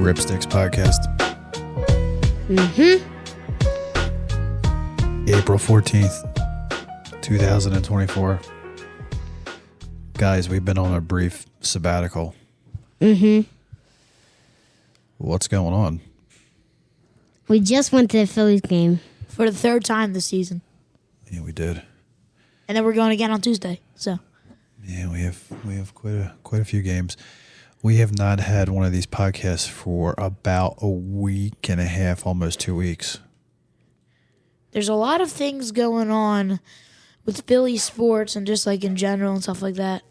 TheRippStixx Podcast. April 14th, 2024. Guys, we've been on a brief sabbatical. What's going on? We just went to the Phillies game. For the third time this season. Yeah, we did. And then we're going again on Tuesday. So Yeah, we have quite a few games. We have not had one of these podcasts for about a week and a half, almost 2 weeks. there's a lot of things going on with Philly sports and just like in general and stuff like that.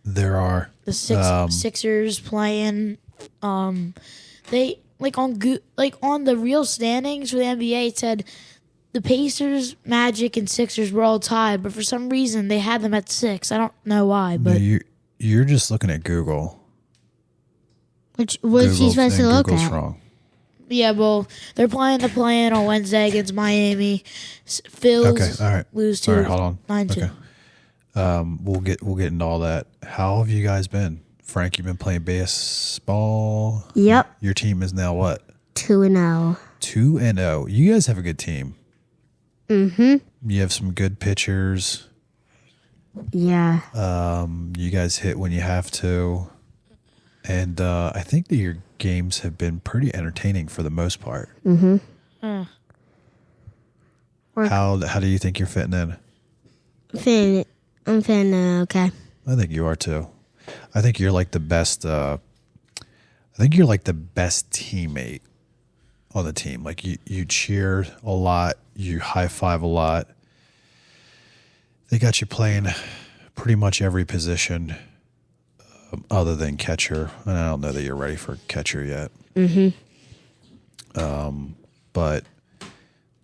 There are. The Sixers playing. They on the real standings for the NBA, it said the Pacers, Magic, and Sixers were all tied, but for some reason they had them at 6. I don't know why, but No, you're just looking at Google. Which was he supposed to look Google's at? wrong. yeah, well, they're playing the play-in on Wednesday against Miami. Phillies Okay, all right. lose to All right, hold on. 9-2. Okay. We'll get into all that. How have you guys been? Frank, you've been playing baseball. Yep. Your team is now what? 2-0. 2-0. You guys have a good team. You have some good pitchers. Yeah. You guys hit when you have to. And I think that your games have been pretty entertaining for the most part. How do you think you're fitting in? I'm feeling okay. I think you are too. I think you're like the best. I think you're like the best teammate on the team. Like you cheer a lot, you high five a lot. They got you playing pretty much every position other than catcher, and I don't know that you're ready for catcher yet. But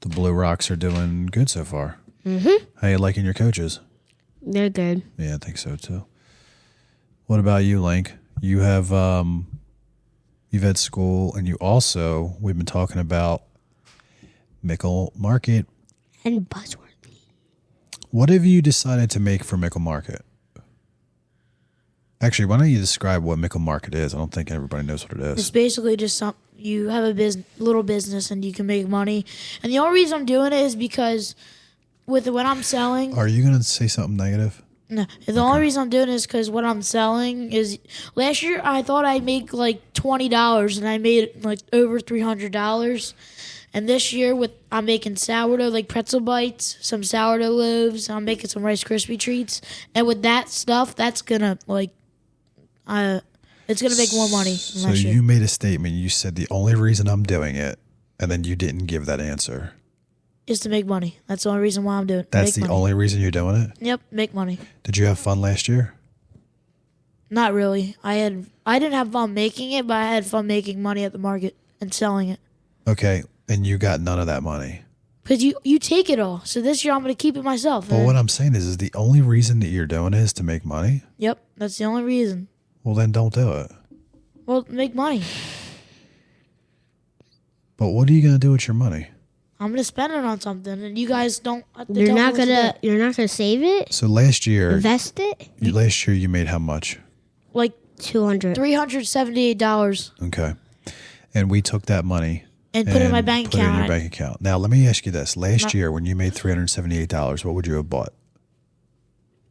the Blue Rocks are doing good so far. How you liking your coaches? They're good. Yeah, I think so too. What about you, Link? You have you've had school, and we've been talking about Mickle Market. And buzzworthy. What have you decided to make for Mickle Market? Actually, why don't you describe what Mickle Market is? I don't think everybody knows what it It's is. basically just you have a little business and you can make money. And the only reason I'm doing it is because with what I'm selling. Are you going to say something negative? No, the only reason I'm doing it is because what I'm selling is last year I thought I'd make like $20 and I made like over $300. And this year I'm making sourdough, like pretzel bites, some sourdough loaves. I'm making some Rice Krispie treats, and with that stuff, that's gonna it's gonna make more money. So Than last year. you made a statement. You said the only reason I'm doing it, and then you didn't give that answer. Is to make money. That's the only reason why I'm doing it. That's the only reason you're doing it? Yep, make money. Did you have fun last year? Not really. I didn't have fun making it, but I had fun making money at the market and selling it. Okay, and you got none of that money. Because you take it all. So this year I'm going to keep it myself. But what I'm saying is the only reason that you're doing it is to make money? Yep, that's the only reason. Well, then don't do it. Well, make money. But what are you going to do with your money? I'm going to spend it on something, and you guys don't have to You're tell me not what to gonna. do. You're not gonna save it. So last year, Invest it. you made how much? Like $200. $378 Okay. And we took that money and put it in my bank put it in account. your bank account. Now, let me ask you this. Last year, when you made $378, what would you have bought?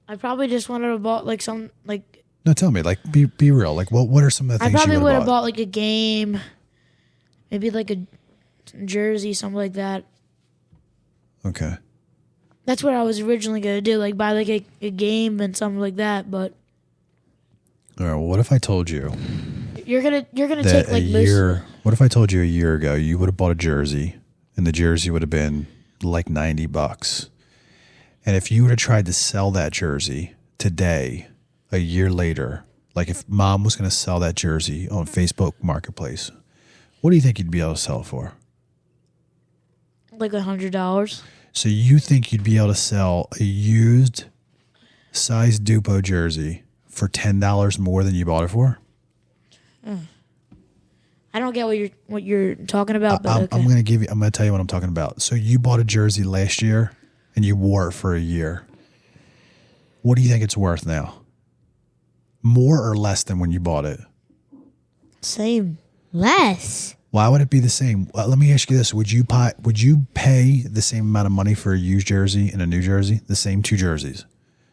I probably just wanted to bought like some like. No, tell me. Like, be real. Like, what are some of the I things probably you would would have have bought? bought like a game, maybe like a jersey, something like that. Okay. That's what I was originally gonna do, like buy like a game and something like that. But All right. Well, what if I told you you're gonna that take like what if I told you a year ago you would have bought a jersey and the jersey would have been like $90? And if you would have tried to sell that jersey today, a year later, like if mom was going to sell that jersey on Facebook Marketplace, what do you think you'd be able to sell it for? like $100. So you think you'd be able to sell a used size Dupo jersey for $10 more than you bought it for? I don't get what you're talking about, but okay. I'm going to tell you what I'm talking about. So you bought a jersey last year and you wore it for a year. What do you think it's worth now? More or less than when you bought it? Same. Less. Why would it be the same? Let me ask you this: Would you pay the same amount of money for a used jersey and a new jersey? The same two jerseys?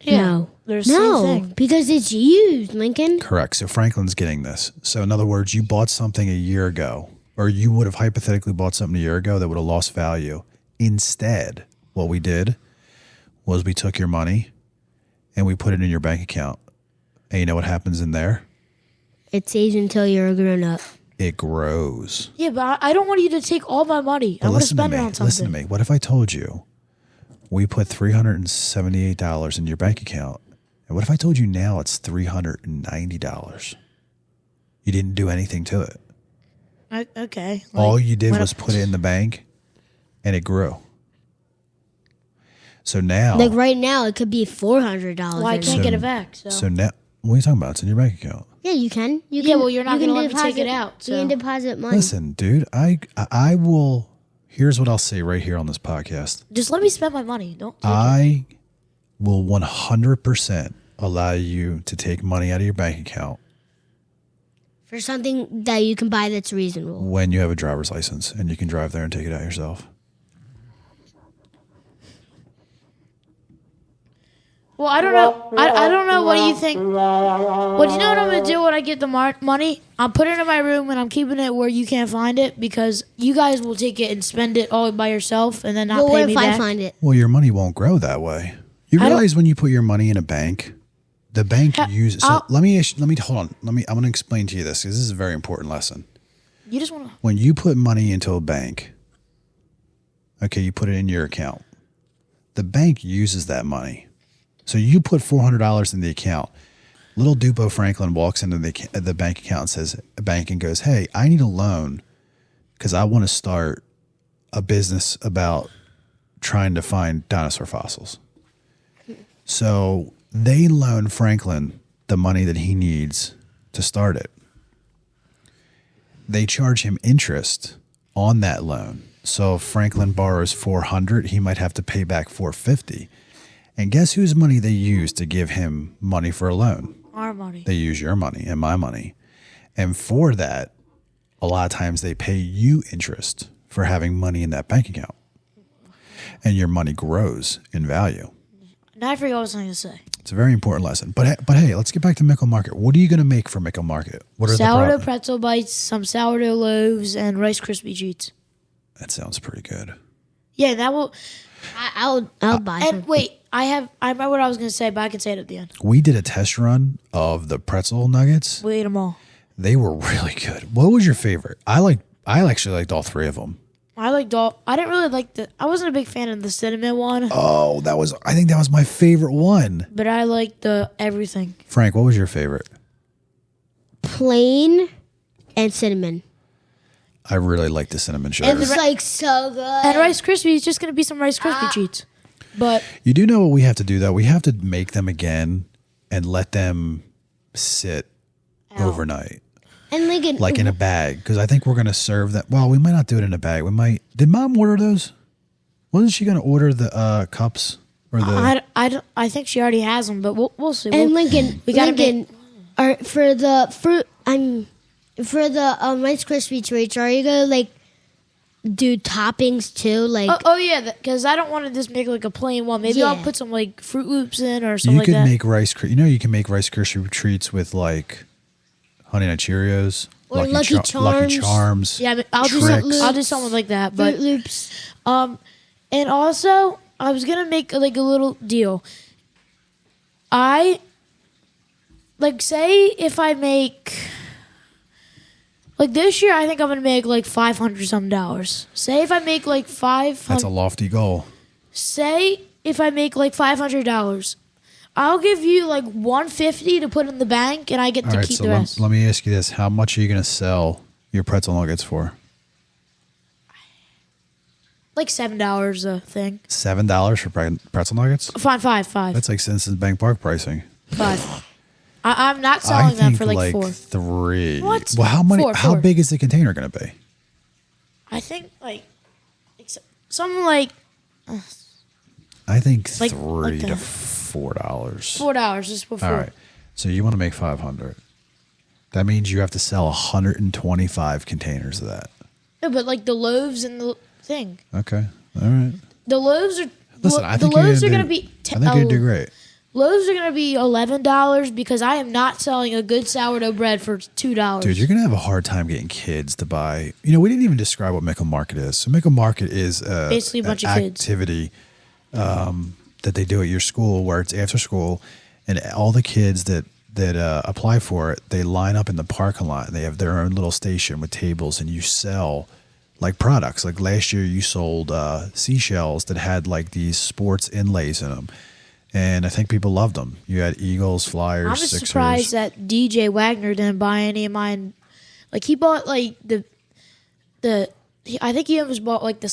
Yeah, No. they're the same thing. Because it's used, Lincoln. Correct. So Franklin's getting this. So in other words, you bought something a year ago, or you would have hypothetically bought something a year ago that would have lost value. Instead, what we did was we took your money and we put it in your bank account. And you know what happens in there? It saves until you're a grown up. It grows. Yeah, but I don't want you to take all my money. I want to spend it on something. Listen to me. What if I told you we put $378 in your bank account? And what if I told you now it's $390? You didn't do anything to it. Okay. All you did was put it in the bank and it grew. So now, Like right now, it could be $400. Well, I can't get it back. So now, what are you talking about? It's in your bank account. Yeah, you can. Yeah, well, you're not going to let me take it out. You can deposit money. Listen, dude, I will. Here's what I'll say right here on this podcast. Just let me spend my money. Don't. I will 100% allow you to take money out of your bank account For something that you can buy that's reasonable. when you have a driver's license and you can drive there and take it out yourself. Well, I don't know. I don't know. What do you think? Well, do you know what I'm going to do when I get the money? I'll put it in my room and I'm keeping it where you can't find it because you guys will take it and spend it all by yourself and then not Well, pay what me if I back. find it? Well, your money won't grow that way. You realize when you put your money in a bank, the bank uses. So let me hold on. I'm going to explain to you this because this is a very important lesson. You just want to. When you put money into a bank, okay, you put it in your account. The bank uses that money. So you put $400 in the account. Little Dupo Franklin walks into the bank account and says, and goes, "Hey, I need a loan because I want to start a business about trying to find dinosaur fossils." So they loan Franklin the money that he needs to start it. They charge him interest on that loan. So if Franklin borrows $400, he might have to pay back $450. And guess whose money they use to give him money for a loan? Our money. They use your money and my money. And for that, a lot of times they pay you interest for having money in that bank account. And your money grows in value. Now I forgot what I was going to say. It's a very important lesson. But hey, let's get back to Mickle Market. What are you going to make for Mickle Market? What are Sourdough pretzel bites, some sourdough loaves, and Rice Krispie treats. That sounds pretty good. Yeah, that will. I'll buy some. And wait, I remember what I was going to say, but I can say it at the end. We did a test run of the pretzel nuggets. We ate them all. They were really good. What was your favorite? I actually liked all three of them. I didn't really like I wasn't a big fan of the cinnamon one. Oh, I think that was my favorite one. But I liked the everything. Frank, what was your favorite? Plain and cinnamon. I really like the cinnamon sugar. It was like so good. And Rice Krispies, just going to be some Rice Krispie treats. But You do know what we have to do, though? We have to make them again and let them sit overnight. And Lincoln, Like in a bag. Because I think we're going to serve that. Well, we might not do it in a bag. We might. Did Mom order those? Wasn't she going to order the cups? Or the? I think she already has them, but we'll see. and Lincoln, we gotta Lincoln, for the fruit, for the Rice Krispie treats, are you gonna like do toppings too? Like, oh yeah, because I don't want to just make like a plain one. Maybe I'll put some like Fruit Loops in or something You like could that. make you can make Rice Krispie treats with like Honey Nut Cheerios. Or Lucky Charms. Yeah, I'll do something like that. But Fruit Loops. And also I was gonna make like a little deal. Say if I make like this year, I think I'm gonna make like $500 something. Say if I make like That's a lofty goal. Say if I make like $500, I'll give you like $150 to put in the bank, and I get to keep the rest. Let me ask you this: how much are you going to sell your pretzel nuggets for? Like $7 a thing. $7 for pretzel nuggets? Fine, five. That's like Citizens Bank Park pricing. 5. I'm not selling them for like 4. 3. What? Well, how many? 4. How big is the container going to be? I think like something like I think Like- $3 like to a- $4. $4 just before. All right. So you want to make 500. That means you have to sell 125 containers of that. No, but like the loaves and the thing. Okay. All right. The loaves are. Listen, I the think loaves are going gonna be. I think you'd do great. Loaves are gonna be $11 because I am not selling a good sourdough bread for $2. Dude, you're going to have a hard time getting kids to buy. We didn't even describe what Mickle Market is. So Mickle Market is basically a bunch of kids. Activity that they do at your school where it's after school, and all the kids that apply for it, they line up in the parking lot, and they have their own little station with tables, and you sell like products. Like last year you sold seashells that had like these sports inlays in them. And I think people loved them. You had Eagles, Flyers, I'm just Sixers. surprised that DJ Wagner didn't buy any of mine. Like he bought like I think he almost bought like the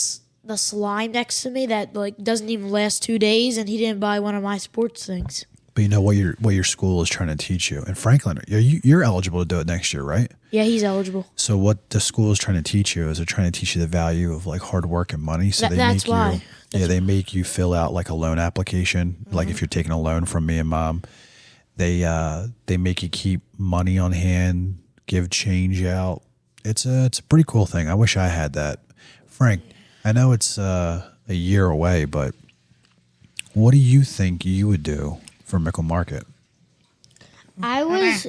slime next to me that like doesn't even last 2 days, and he didn't buy one of my sports things. But you know what your school is trying to teach you. And Franklin, you're eligible to do it next year, right? Yeah, he's eligible. So what the school is trying to teach you is they're trying to teach you the value of like hard work and money. So they make you fill out like a loan application. Mm-hmm. Like if you're taking a loan from me and Mom, they make you keep money on hand, give change out. It's a pretty cool thing. I wish I had that. Frank, I know it's a year away, but what do you think you would do for Mickle Market? Was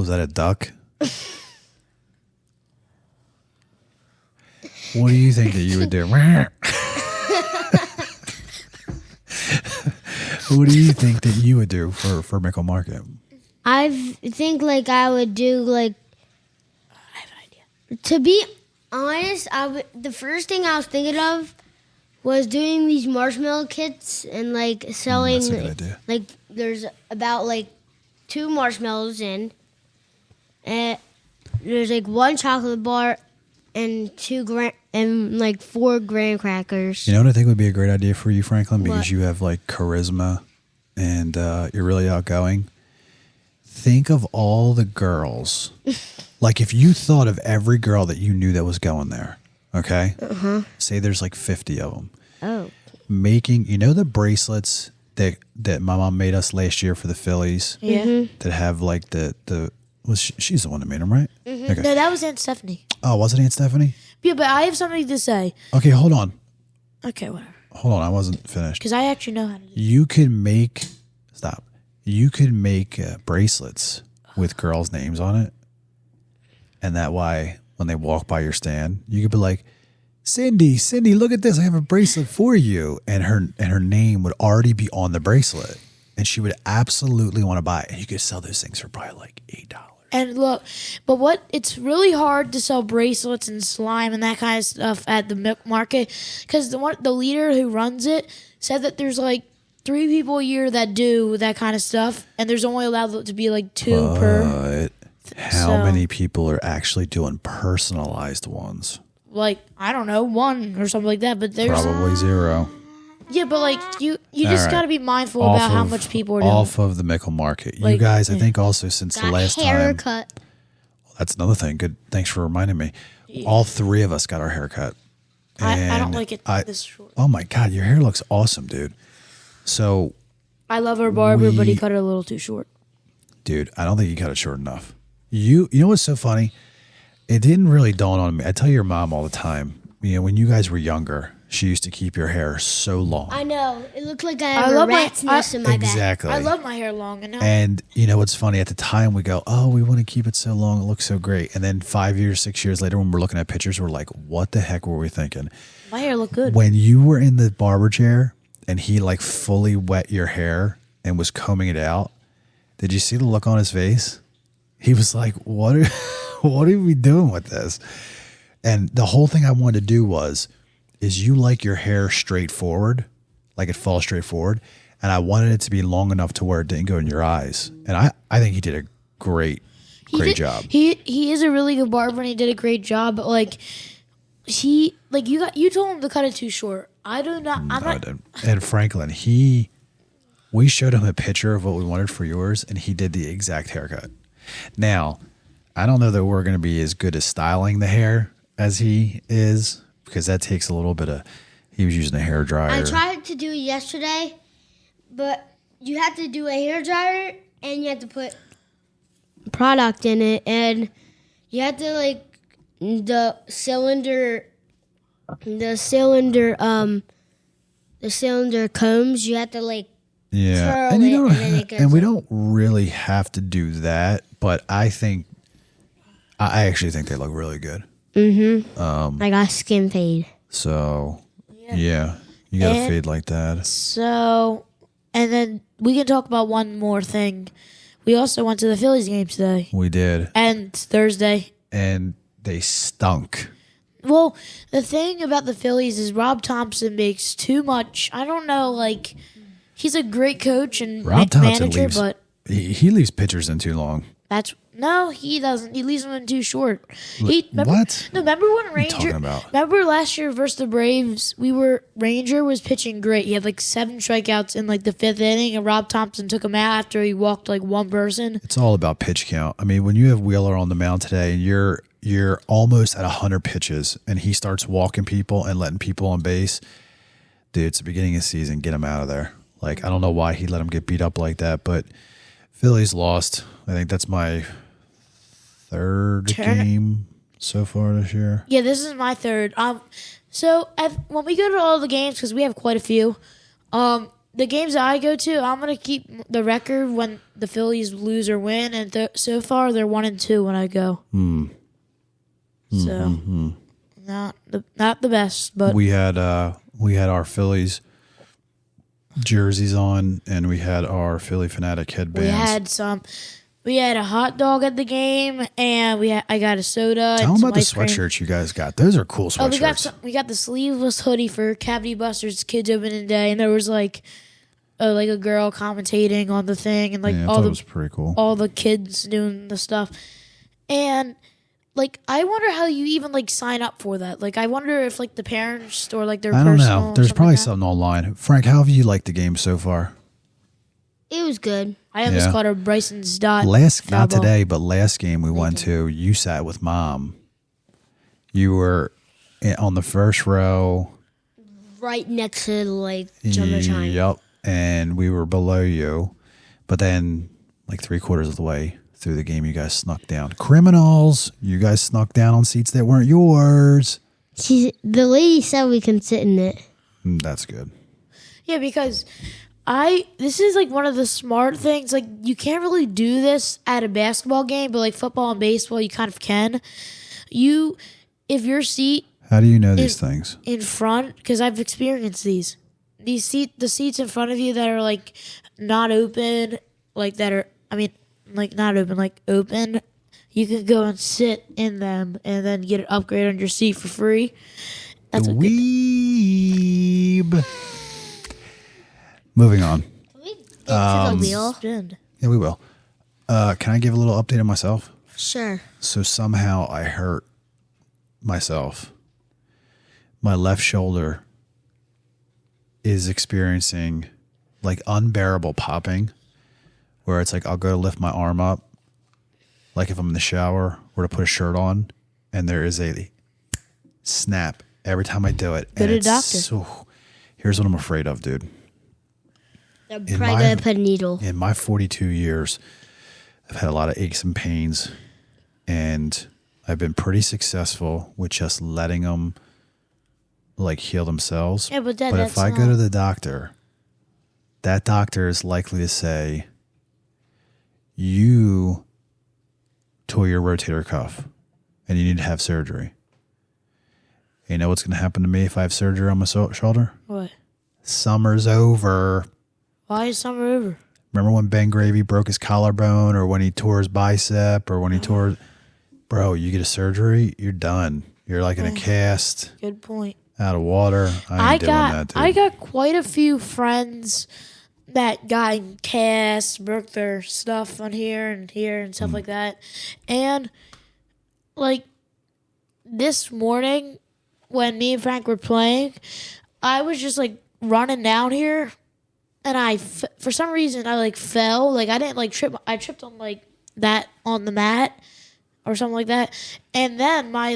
that a duck? What do you think that you would do? What do you think that you would do for Mickle Market? I think like I would do like. I have an idea. To be honest, the first thing I was thinking of was doing these marshmallow kits and like selling. That's a good idea. Like there's about like 2 marshmallows in, and there's like 1 chocolate bar and 4 graham crackers. You know what I think would be a great idea for you, Franklin, because What? you have like charisma and you're really outgoing. Think of all the girls. Like if you thought of every girl that you knew that was going there, okay? Uh-huh. Say there's like 50 of them. Oh. Making, the bracelets that my mom made us last year for the Phillies? Yeah. Mm-hmm. That have like she's the one that made them, right? Mm-hmm. Okay. No, that was Aunt Stephanie. Oh, was it Aunt Stephanie? Yeah, but I have something to say. Okay, hold on. Okay, whatever. Hold on, I wasn't finished. Because I actually know how to do it. You could make bracelets with girls' names on it, and that way, when they walk by your stand, you could be like, Cindy, look at this! I have a bracelet for you, and her name would already be on the bracelet, and she would absolutely want to buy it. And you could sell those things for probably like $8. And look, but it's really hard to sell bracelets and slime and that kind of stuff at the Mickle Market because the leader who runs it said that there's like 3 people a year that do that kind of stuff, and there's only allowed to be like 2 per. How many people are actually doing personalized ones? Like, I don't know, 1 or something like that. But there's Probably 0. Yeah, but like you just right. got to be mindful about how much people are doing. Off of the Mickle Market. Like, you guys, I think also since the last time. Haircut. That's another thing. Good. Thanks for reminding me. All 3 of us got our hair cut. I don't like it this short. Oh my God, your hair looks awesome, dude. So, I love our barber, but he cut it a little too short. dude, I don't think you cut it short enough. You know what's so funny? It didn't really dawn on me. I tell your mom all the time, when you guys were younger, she used to keep your hair so long. I know. It looked like I had a rat's nest in my back. Exactly. I love my hair long, And you know what's funny? At the time, we go, "Oh, we want to keep it so long. It looks so great." And then 5 years, 6 years later, when we're looking at pictures, we're like, "What the heck were we thinking?" my hair looked good. When you were in the barber chair and he like fully wet your hair and was combing it out, did you see the look on his face? He was like, "What are we doing with this?" And the whole thing I wanted to do is you like your hair straight forward, like it falls straight forward. And I wanted it to be long enough to where it didn't go in your eyes. And I think he did a great job. He is a really good barber and he did a great job. But like you told him to cut it too short. I didn't. And Franklin, we showed him a picture of what we wanted for yours, and he did the exact haircut. Now, I don't know that we're going to be as good as styling the hair as he is, because that takes a little bit of. He was using a hair dryer. I tried to do it yesterday, but you have to do a hair dryer and you have to put product in it, and you have to like the cylinder combs. You have to like Yeah, curl and it, and then it goes we up. don't really have to do that, but I actually think they look really good. I got skin fade. So yeah, you got to And- fade like that. So, and then we can talk about one more thing. We also went to the Phillies game today We did, and Thursday. and they stunk. Well, the thing about the Phillies is Rob Thompson makes too much. I don't know, like he's a great coach and Rob Thompson manager, leaves. but He leaves pitchers in too long. no, he doesn't. He leaves them in too short. What? No, remember when What are you talking about? Remember last year versus the Braves? Ranger was pitching great. He had like 7 strikeouts in like the 5th inning, and Rob Thompson took him out after he walked like one person. It's all about pitch count. I mean, when you have Wheeler on the mound today, and you're almost at 100 pitches, and he starts walking people and letting people on base, dude, it's the beginning of the season. Get him out of there. Like, I don't know why he let him get beat up like that, but Phillies lost. I think that's my 3rd game so far this year. Yeah, this is my 3rd. So when we go to all the games, because we have quite a few, the games that I go to, I'm gonna keep the record when the Phillies lose or win, and so far they're 1-2 when I go. So not the best, but We had our Phillies jerseys on, and we had our Philly Fanatic headbands. we had a hot dog at the game, and I got a soda. Tell and them about the some ice cream. sweatshirts you guys got. Those are cool Oh, sweatshirts. we got the sleeveless hoodie for Cavity Busters Kids Opening Day, and there was like a girl commentating on the thing, and like Yeah, I all thought the it was pretty cool. all the kids doing the stuff, and like I wonder how you even like sign up for that. Like I wonder if like the parents or like their I don't personal know. There's something probably like that. something online. Frank, how have you liked the game so far? It was good. I almost Yeah. called her Bryson's dot. Not foul ball. today, but last game we went to, you sat with Mom. You were on the first row. Right next to like Jumbotron. Yep. And we were below you. But then, like 3/4 of the way through the game, you guys snuck down. Criminals! You guys snuck down on seats that weren't yours. The lady said we can sit in it. That's good. Yeah, because this is like one of the smart things. Like you can't really do this at a basketball game, but like football and baseball, you kind of can. If your seat How do you know these things? in front, because I've experienced the seats in front of you that are like not open, like that are, I mean, like not open, like open. You can go and sit in them and then get an upgrade on your seat for free. That's what Weeb. Moving on. Can we get to the wheel? spend. Yeah, we will. Can I give a little update on myself? Sure. So somehow I hurt myself. My left shoulder is experiencing like unbearable popping, where it's like I'll go to lift my arm up, like if I'm in the shower or to put a shirt on, and there is a snap every time I do it. Go And to a it's doctor. So here's what I'm afraid of, dude. They're In probably my- gonna put a needle. In my 42 years, I've had a lot of aches and pains, and I've been pretty successful with just letting them like heal themselves. Yeah, but Dad, if that's I go not- to the doctor, that doctor is likely to say, you tore your rotator cuff and you need to have surgery. You know what's going to happen to me if I have surgery on my shoulder? What? Summer's over. Why is summer over? Remember when Ben Gravy broke his collarbone, or when he tore his bicep, or when he tore... Bro, you get a surgery, you're done. You're like in a cast, Good point. out of water. I ain't doing that, dude. I got quite a few friends that got in casts, broke their stuff on here and stuff like that. And like this morning when me and Frank were playing, I was just like running down here, and for some reason I like fell. Like I didn't like trip. I tripped on like that on the mat or something like that. And then my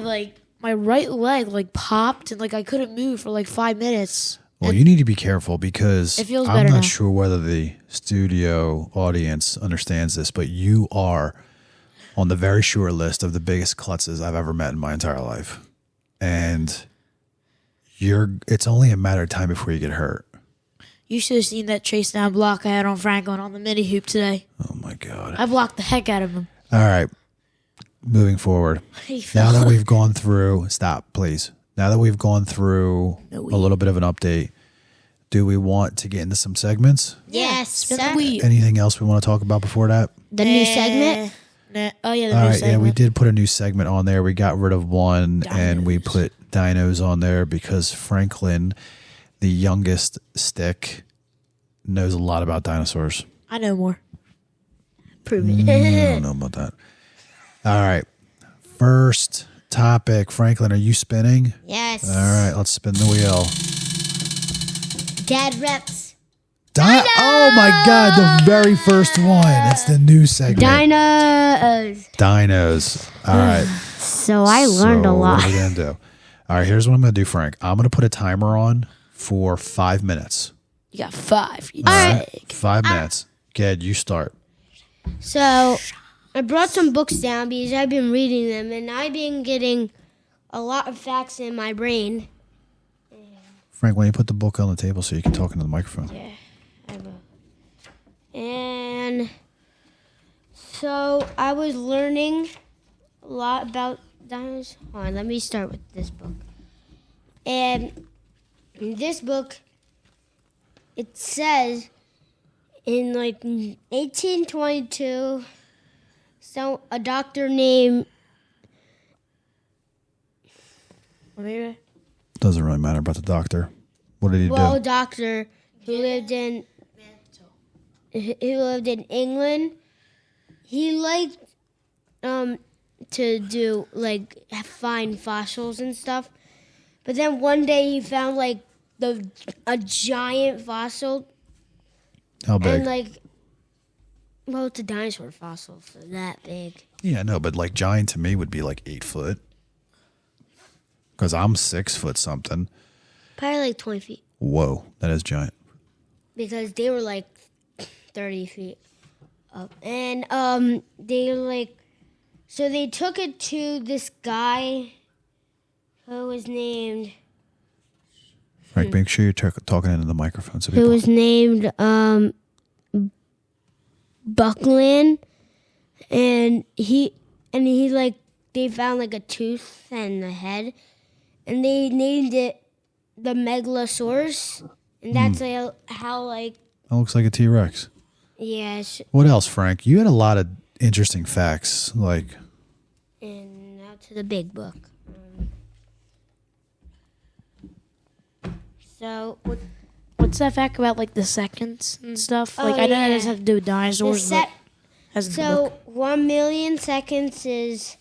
right leg like popped, and like I couldn't move for like 5 minutes. Well, you need to be careful because It feels I'm better not now. sure whether the studio audience understands this, but you are on the very short list of the biggest klutzes I've ever met in my entire life. And it's only a matter of time before you get hurt. You should have seen that chase down block I had on Franklin on the mini hoop today. Oh my God. I blocked the heck out of him. All right. Moving forward. Now that we've gone through, stop, please. Now that we've gone through a little bit of an update, do we want to get into some segments? Yes, Spin sir. the wheel. Anything else we want to talk about before that? The new segment. Oh, yeah, the All new right, segment. yeah, we did put a new segment on there. We got rid of one and we put Dinos on there because Franklin, the youngest stick, knows a lot about dinosaurs. I know more. Prove I it. don't know about that. All right. First topic. Franklin, are you spinning? Yes. All right, let's spin the wheel. Dad reps. Oh my God, the very first one. It's the new segment. Dinos. Dinos. All right. So I learned a lot. What are we going to do? All right, here's what I'm going to do, Frank. I'm going to put a timer on for 5 minutes. You got 5. You All right, dick. 5 minutes. Ged, you start. So I brought some books down because I've been reading them and I've been getting a lot of facts in my brain. Frank, why don't you put the book on the table so you can talk into the microphone? Yeah, I will. And so I was learning a lot about dinosaurs. Hold on, let me start with this book. And in this book, it says in like 1822, so a doctor named Doesn't really matter about the doctor. What did he a do? doctor who lived in England. He liked to do like find fossils and stuff. But then one day he found like a giant fossil. How big? And like, well, it's a dinosaur fossil, so that big. Yeah, no, but like giant to me would be like 8 foot. Because I'm 6 foot something. Probably like 20 feet. Whoa, that is giant. Because they were like 30 feet up. And they like, so they took it to this guy who was named, Frank, make sure you're talking into the microphone so who people. was named Buckland. And he like, they found like a tooth and a head. And they named it the Megalosaurus. And that's like how like, That looks like a T-Rex. yeah. What else, Frank? You had a lot of interesting facts. Like, And now to the big book. So What's that fact about like the seconds and stuff? Like Oh, I know yeah. it doesn't have to do with the dinosaurs, set, but has in the so book. 1 million seconds is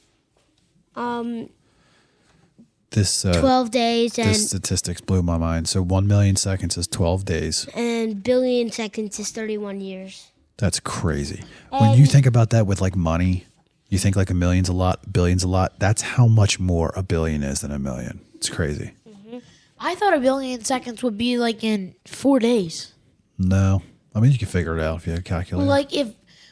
this 12 days, this and statistics blew my mind. So 1 million seconds is 12 days. billion seconds is 31 years. That's crazy. When you think about that with like money, you think like a million's a lot, billion's a lot. That's how much more a billion is than a million. It's crazy. I thought a billion seconds would be like in 4 days. No. I mean, you can figure it out if you have a calculator. Like if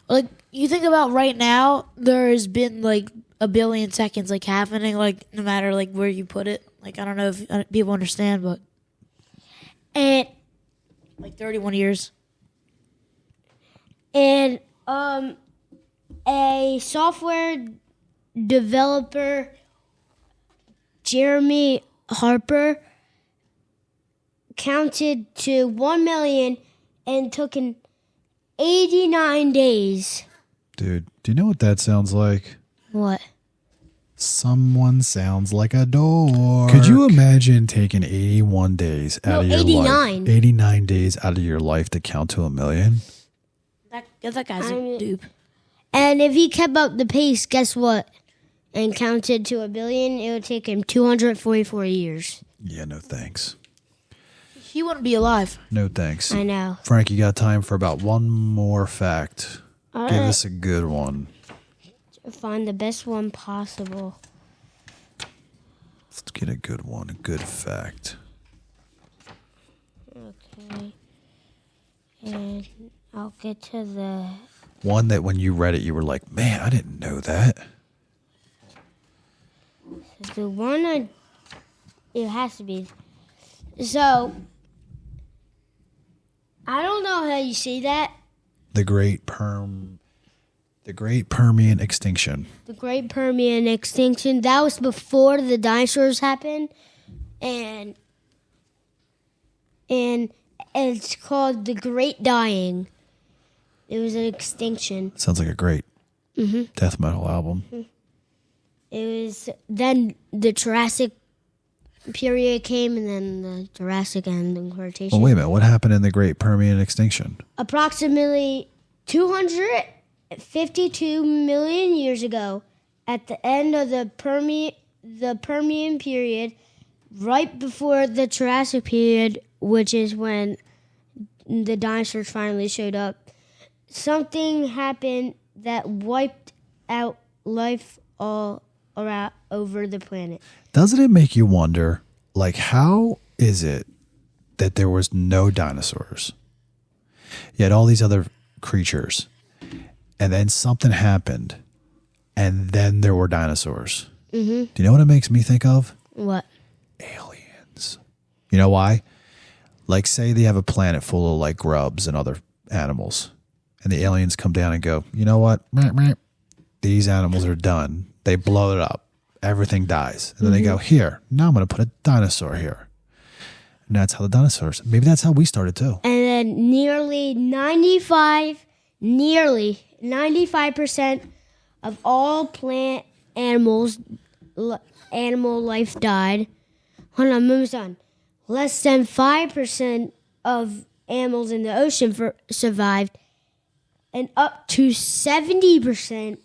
like you think about right now, there has been like a billion seconds like happening, like no matter like where you put it. Like I don't know if people understand, but And like 31 years. and a software developer, Jeremy Harper, counted to 1 million and took in 89 days. Dude, do you know what that sounds like? What? Someone sounds like a dork. Could you imagine taking 81 days out of your 89. life? 89 days out of your life to count to a million? That guy's a dupe. And if he kept up the pace, guess what? And counted to a billion, it would take him 244 years. Yeah, no thanks. He wouldn't be alive. No thanks. I know. Frank, you got time for about one more fact. All Give right. us a good one. Find the best one possible. Let's get a good one, a good fact. Okay. And I'll get to the One that when you read it, you were like, man, I didn't know that. The one it has to be. So, I don't know how you say that. The Great Permian Extinction. The Great Permian Extinction. That was before the dinosaurs happened. And it's called The Great Dying. It was an extinction. Sounds like a great death metal album. It was then the Jurassic period came, and then the Jurassic and the Cretaceous. Well, wait a minute. What happened in the Great Permian Extinction? Approximately 252 million years ago, at the end of the Permian period, right before the Jurassic period, which is when the dinosaurs finally showed up, something happened that wiped out life all around over the planet. Doesn't it make you wonder, like, how is it that there was no dinosaurs? You had all these other creatures, and then something happened, and then there were dinosaurs. Mm-hmm. Do you know what it makes me think of? What? Aliens. You know why? Like, say they have a planet full of, like, grubs and other animals, and the aliens come down and go, you know what? These animals are done. They blow it up. Everything dies. And then they go, here, now I'm going to put a dinosaur here. And that's how the dinosaurs, maybe that's how we started too. And then nearly 95% of all plant animal life died. Hold on, I'm almost done. Less than 5% of animals in the ocean survived, and up to 70%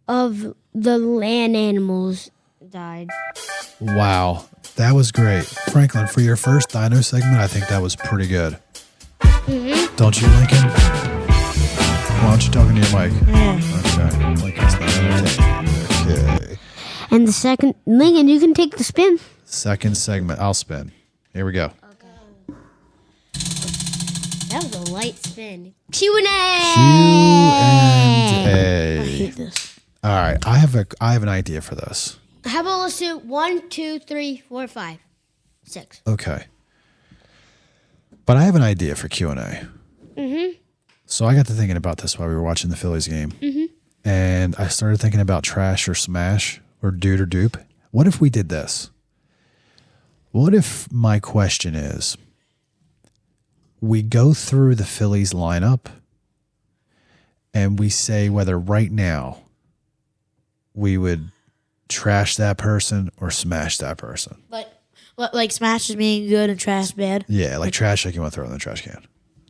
of the land animals died. Wow. That was great. Franklin, for your first dino segment, I think that was pretty good. Mm-hmm. Don't you, Lincoln? Why don't you talk into your mic? Yeah. Okay. Lincoln's not entertained. Okay. And the second, Lincoln, you can take the spin. Second segment. I'll spin. Here we go. Okay. That was a light spin. Q&A. Q&A. I hate this. All right. I have an idea for this. How about let's do 1, 2, 3, 4, 5, 6. Okay. But I have an idea for Q&A. Mm-hmm. So I got to thinking about this while we were watching the Phillies game. Mm-hmm. And I started thinking about trash or smash or dude or dupe. What if we did this? What if my question is, we go through the Phillies lineup and we say whether right now we would trash that person or smash that person? Like smash is being good and trash bad. Yeah, like trash, like you want to throw in the trash can.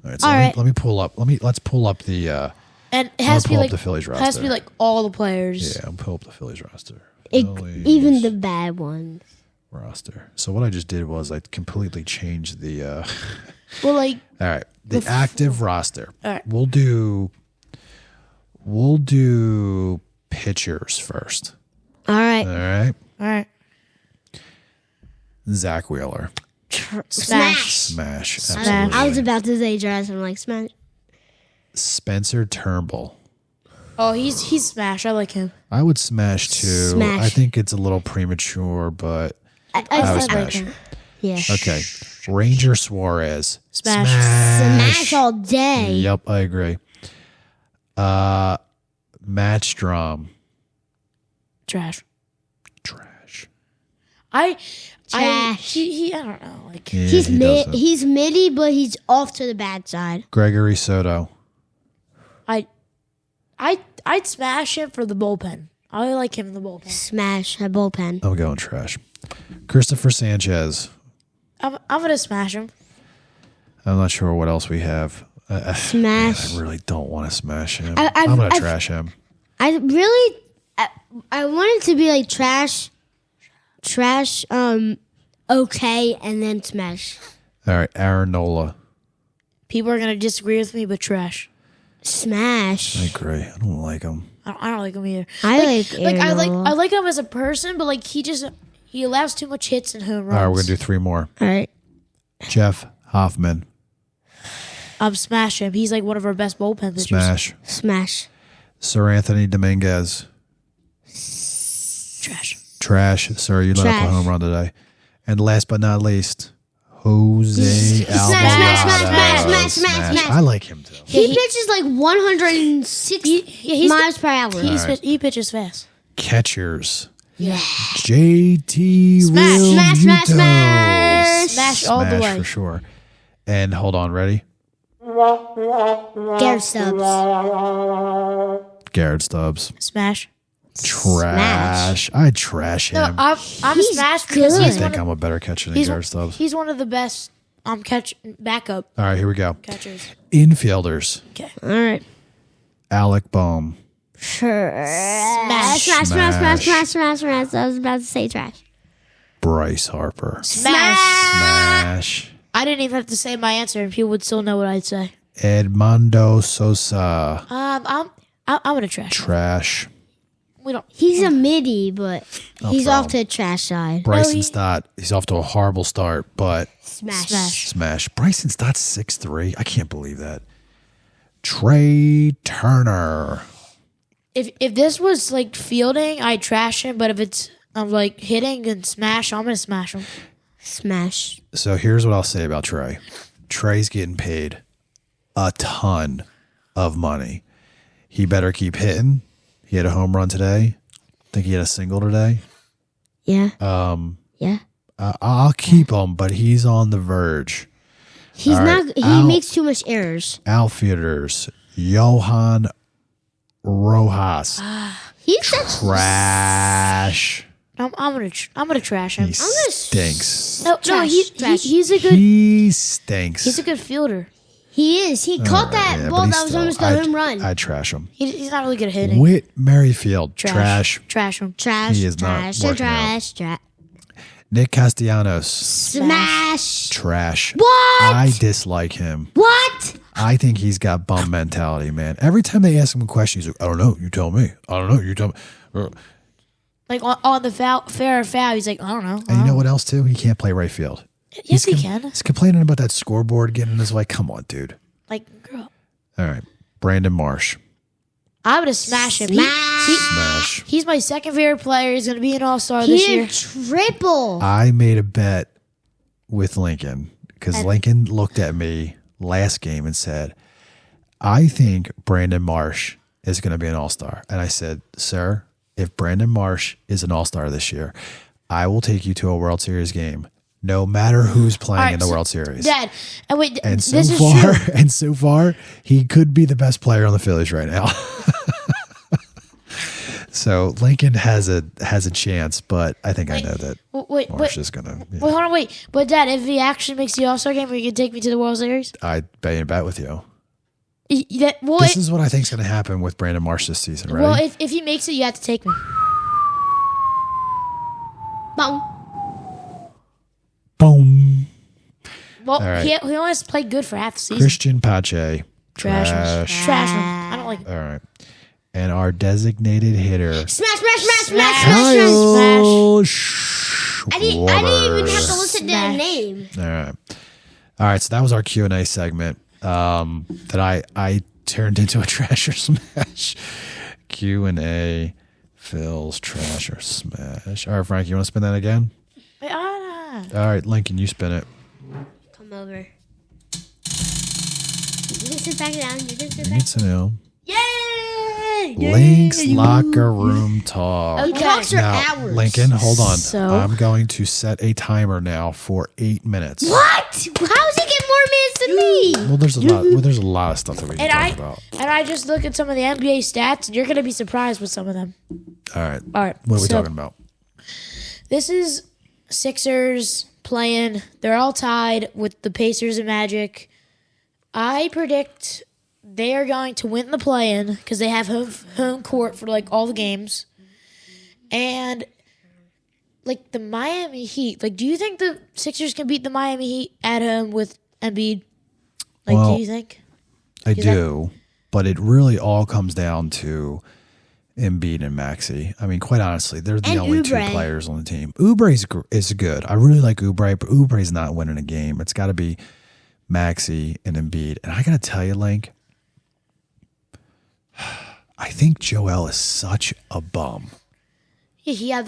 All right, so All right. let me pull up. Let's pull up the. And it has to be pull up like the Phillies it has to be roster. like all the players. Yeah, I'll pull up the Phillies roster. Even the bad ones. Roster. So what I just did was I completely changed the. Well, like All right, the active roster. All right. We'll do pitchers first. All right. All right, all right, Zach Wheeler, smash. smash. Smash. Absolutely. I was about to say trash. I'm like, smash. Spencer Turnbull. Oh, he's smash. I like him. I would smash too. Smash. I think it's a little premature, but I would I like smash. him. Yeah. Okay, Ranger Suarez. Smash. Smash all day. Yep, I agree. Matt Strom. Trash. Trash. Trash. He I don't know. Like Yeah, He's he doesn't. he's midi, but he's off to the bad side. Gregory Soto. I'd smash him for the bullpen. I like him in the bullpen. Smash a bullpen. I'm going trash. Christopher Sanchez. I'm gonna smash him. I'm not sure what else we have. Smash. I really don't want to smash him. I've- I'm going to I've- trash him. I want it to be like trash, okay, and then smash. All right, Aaron Nola. People are gonna disagree with me, but trash. Smash. I agree. I don't like him. I don't like him either. I like I Aaron like him as a person, but like he allows too much hits and home runs. All right, we're going to do three more. All right. Jeff Hoffman. smash him. He's like one of our best bullpen pitchers. Smash. Sir Anthony Dominguez. Trash. Sir, you let up a home run today. And last but not least, Jose Alvarado. Smash. I like him too. He pitches like 160 miles per hour. He pitches fast. Catchers. Yeah. JT Smash. Smash all the way. For sure. And hold on, ready? Garrett Stubbs. Smash. Trash. I trash him. No, I'm a smash because I think I'm a better catcher than Garrett Stubbs. He's one of the best backup All right, here we go. catchers. Infielders. Okay. All right. Alec Bohm. Smash. I was about to say trash. Bryce Harper. Smash. I didn't even have to say my answer, and people would still know what I'd say. Edmundo Sosa. I'm gonna trash. Trash. He's a midi, but he's throw off him. to the trash side. Bryson Stott. He's off to a horrible start, but Smash. Bryson Stott's 6'3". I can't believe that. Trey Turner. If this was like fielding, I'd trash him. But if it's like hitting and smash, I'm gonna smash him. Smash. So here's what I'll say about Trey. Trey's getting paid a ton of money. He better keep hitting. He had a home run today. I think he had a single today. Yeah. Yeah. I'll keep him, but he's on the verge. He's not. He makes too much errors. Outfielders. Johan Rojas. He's such Trash. I'm gonna trash him. He stinks. No, he's a good. He stinks. He's a good fielder. He is. He caught that ball that was almost a home run. I trash him. He's not really good at hitting. Whit Merrifield. Trash. Trash him. Trash. He is not working Trash. Nick Castellanos. Smash. Trash. What? I dislike him. What? I think he's got bum mentality, man. Every time they ask him a question, he's like, I don't know. You tell me. I don't know. You tell me. Like on the fair or foul, he's like, I don't know. And you know what else, too? He can't play right field. Yes, he can. He's complaining about that scoreboard getting in his way. Come on, dude. Like, girl. All right. Brandon Marsh. I would have smashed him. Smash. He's my second favorite player. He's going to be an all-star this year. Triple. I made a bet with Lincoln because Lincoln looked at me last game and said, I think Brandon Marsh is going to be an all-star. And I said, sir, if Brandon Marsh is an all-star this year, I will take you to a World Series game, no matter who's playing in the World Series. Dad, and wait, and this is true. And so far, he could be the best player on the Phillies right now. So Lincoln has a chance, but I think I know that Marsh is gonna. Wait, hold on, wait. But Dad, if he actually makes the All-Star game, are you gonna take me to the World Series? I'd bet with you. This is what I think is going to happen with Brandon Marsh this season, right? Well, if he makes it, you have to take me. Boom. Well, right. he only has to play good for half the season. Christian Pache. Trash him. I don't like him. All right. And our designated hitter. Smash. Kyle I didn't even have to listen to their name. All right. So that was our Q&A segment that I turned into a trash or smash. Q&A, Phil's trash or smash. All right, Frank, you want to spin that again? All right, Lincoln, you spin it. Come over. You can sit back down. You can sit You back need to know. Yay! Link's locker room talk. Okay. Talks are hours. Lincoln, hold on. So? I'm going to set a timer now for 8 minutes. What? How is he getting more minutes than me? Well, there's a lot of stuff that we can talk about. And I just look at some of the NBA stats, and you're going to be surprised with some of them. All right. What are we talking about? This is Sixers playing. They're all tied with the Pacers and Magic. I predict they are going to win the play-in because they have home court for like all the games. And like the Miami Heat, like do you think the Sixers can beat the Miami Heat at home with Embiid? Like, do you think? I do, but it really all comes down to Embiid and Maxey. I mean, quite honestly, they're the only two players on the team. Oubre is good. I really like Oubre, but Oubre's not winning a game. It's got to be Maxey, and Embiid. And I got to tell you, Link, I think Joel is such a bum. Yeah,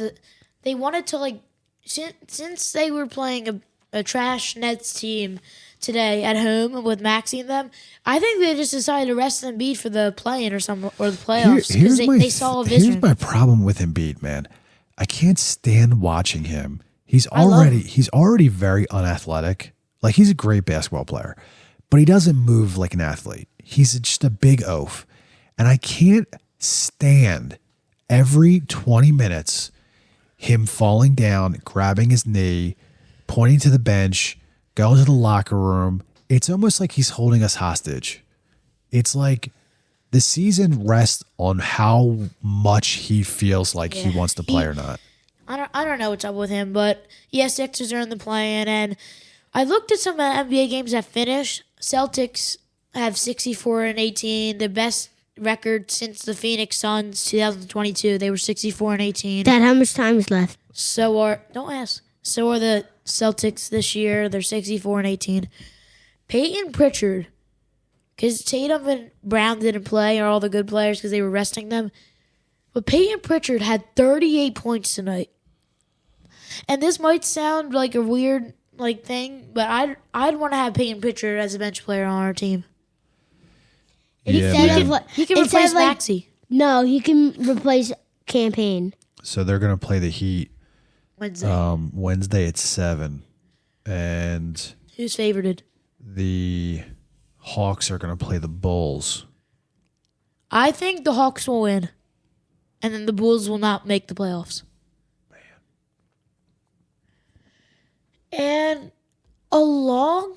they wanted to like since they were playing a trash Nets team today at home with Maxey and them. I think they just decided to rest Embiid for the play-in or the playoffs because they saw a vision. Here's my problem with Embiid, man. I can't stand watching him. He's already very unathletic. Like, he's a great basketball player, but he doesn't move like an athlete. He's just a big oaf. And I can't stand every 20 minutes him falling down, grabbing his knee, pointing to the bench, going to the locker room. It's almost like he's holding us hostage. It's like the season rests on how much he feels like he wants to play or not. I don't know what's up with him, but yes, Sixers are in the play-in, and I looked at some NBA games that finished. Celtics have 64-18, the best record since the Phoenix Suns 2022. They were 64-18. Dad, how much time is left? Don't ask. So are the Celtics this year. They're 64-18. Peyton Pritchard, because Tatum and Brown didn't play, or all the good players because they were resting them. But Peyton Pritchard had 38 points tonight. And this might sound like a weird thing, but I'd want to have Peyton Pritchard as a bench player on our team. Yeah, He can replace Maxey. No, he can replace Campaign. So they're going to play the Heat Wednesday. Wednesday at 7. And Who's favorited? the Hawks are going to play the Bulls. I think the Hawks will win, and then the Bulls will not make the playoffs. And along,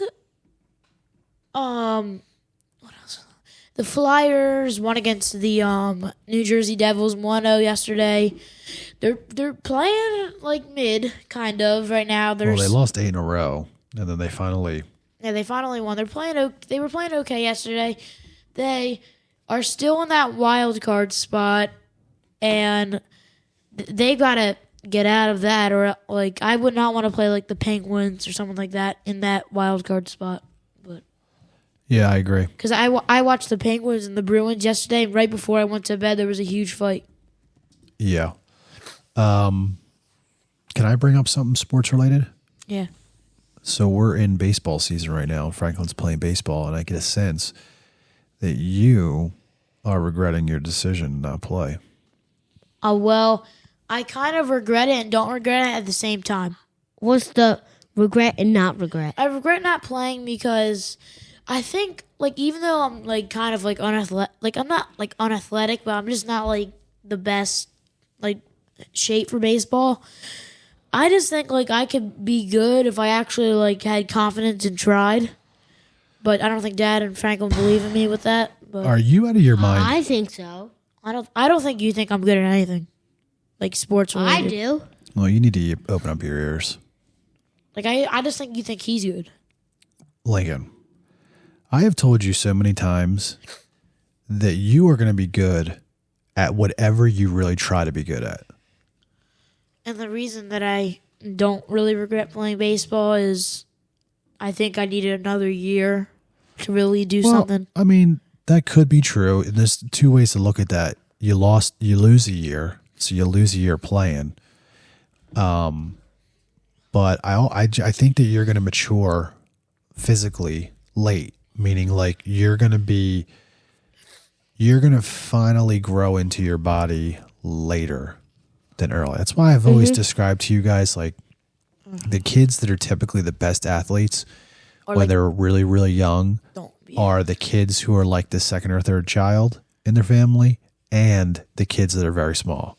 what else? The Flyers won against the New Jersey Devils 1-0 yesterday. They're playing like mid, kind of right now. Well, they lost 8 in a row, and then they finally won. They were playing okay yesterday. They are still in that wild card spot, and they gotta get out of that, or like I would not want to play like the Penguins or someone like that in that wild card spot. But yeah, I agree. because I watched the Penguins and the Bruins yesterday, and right before I went to bed, there was a huge fight. Yeah. Can I bring up something sports related? Yeah. So we're in baseball season right now. Franklin's playing baseball, and I get a sense that you are regretting your decision to not play. Well, I kind of regret it and don't regret it at the same time. What's the regret and not regret? I regret not playing because I think, like, even though I'm like kind of like unathletic, like I'm not like unathletic, but I'm just not like the best like shape for baseball. I just think like I could be good if I actually like had confidence and tried. But I don't think Dad and Franklin believe in me with that. But Are you out of your mind? I think so. I don't think you think I'm good at anything, like sports related. I do. Well, you need to open up your ears. Like I just think you think he's good. Lincoln, I have told you so many times that you are going to be good at whatever you really try to be good at. And the reason that I don't really regret playing baseball is I think I needed another year to really do something. I mean, that could be true. And there's two ways to look at that. You lose a year, so you lose a year playing. But I think that you're going to mature physically late, meaning like you're going to finally grow into your body later than early. That's why I've always described to you guys like the kids that are typically the best athletes when they're really, really young are the kids who are like the second or third child in their family and the kids that are very small.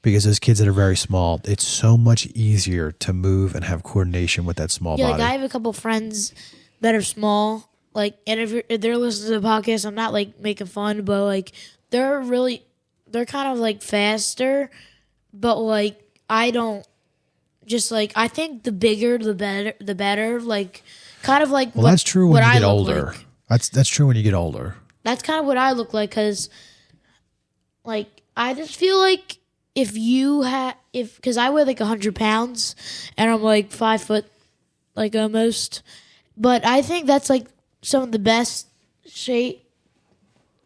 Because those kids that are very small, it's so much easier to move and have coordination with that small body. Like I have a couple friends that are small, like, and if they're listening to the podcast, I'm not like making fun, but like they're kind of like faster, but like I don't just like I think the bigger the better, like kind of like that's true when you get older. Like. That's true when you get older. That's kind of what I look like because like I just feel like because I weigh like 100 pounds and I'm like 5 foot, like almost, But I think that's like some of the best shape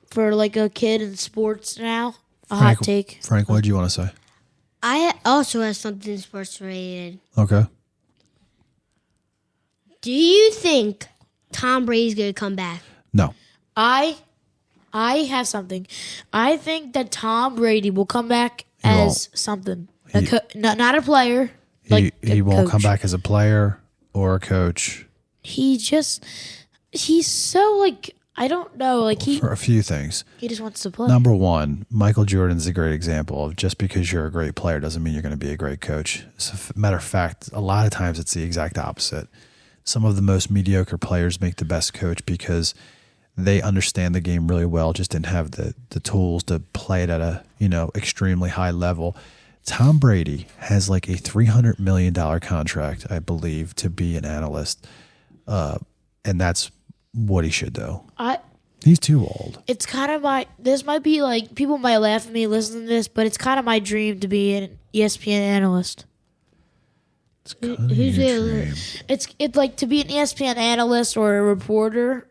for like a kid in sports now. Hot take. Frank, what did you want to say? I also have something sports related. Okay. Do you think Tom Brady's going to come back? No. I have something. I think that Tom Brady will come back He as something. Not a player. He won't coach. come back as a player or a coach. He's so like, I don't know, like For a few things. he just wants to play. Number one, Michael Jordan's a great example of just because you're a great player doesn't mean you're going to be a great coach. As a matter of fact, a lot of times it's the exact opposite. Some of the most mediocre players make the best coach because they understand the game really well, just didn't have the tools to play it at a, extremely high level. Tom Brady has like a $300 million contract, I believe, to be an analyst. And that's what he should do. He's too old. It's kind of this might be like, people might laugh at me listening to this, but it's kind of my dream to be an ESPN analyst. It's kind of your dream. It's like to be an ESPN analyst or a reporter.